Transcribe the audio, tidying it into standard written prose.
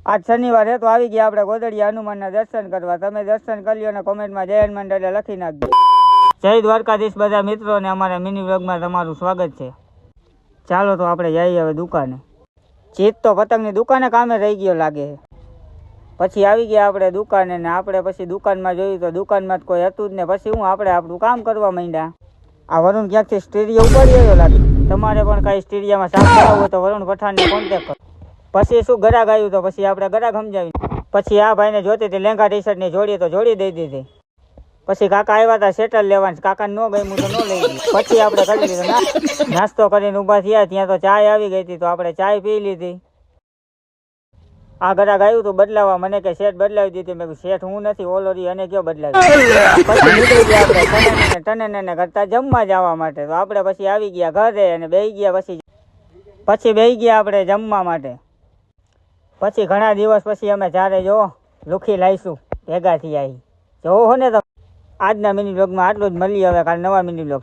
આજ શનિવાર હે તો આવી ગયા આપણે ગોદડિયા હનુમાનના દર્શન કરવા. તમે દર્શન કરી લ્યો અને કોમેન્ટમાં જય હનુમાન એટલે લખી નાખજો. જય દ્વારકાધીશ બધા મિત્રોને અમારા મિની વ્લોગમાં તમારું સ્વાગત છે. ચાલો તો આપણે જઈએ હવે દુકાને. જીત તો પતંગની દુકાને કામે રહી ગયો લાગે છે. પછી આવી ગયા આપણે દુકાને ને આપણે પછી દુકાનમાં જોયું તો દુકાનમાં જ કોઈ હતું જ ને. પછી હું આપણે આપણું કામ કરવા માંડ્યા. આ વરુણ ક્યાંકથી સ્ટીરિયો ઉપાડી આવ્યો લાગે. તમારે પણ કાંઈ સ્ટીરિયામાં સાફ કરાવવું હોય તો વરુણ પઠાણને કોન્ટેક્ટ કરો. પછી શું ગરાગ આવ્યું તો પછી આપણે ગરાગ સમજાવી. પછી આ ભાઈને જોતી હતી લેંગા ટી શર્ટની જોડી તો જોડી દઈ દીધી. પછી કાકા આવ્યા હતા સેટલ લેવાનું, કાકાને ન ગમ્યું તો ન લઈ ગયું. પછી આપણે કરી લીધું નાસ્તો કરીને ઊભા થયા. ત્યાં તો ચાય આવી ગઈ હતી તો આપણે ચાય પી લીધી. આ ગરાગ આવ્યું તો બદલાવા, મને કે શેઠ બદલાવી દીધી. મેં કીધું શેઠ હું નથી, ઓલો રી અને કયો બદલાવી. પછી નીકળી ગયા આપણે ટને કરતા જમવા જવા માટે. તો આપણે પછી આવી ગયા ઘરે અને બેસી ગયા. પછી બેસી ગયા આપણે જમવા માટે. પછી ઘણા દિવસ પછી અમે ચારે જો લુખી લાવીશું ભેગા થઈ આવી. જોવો હો ને તમે. આજના મિની બ્લોગમાં આટલું જ. મળીએ હવે કાલે નવા મિની બ્લોગ.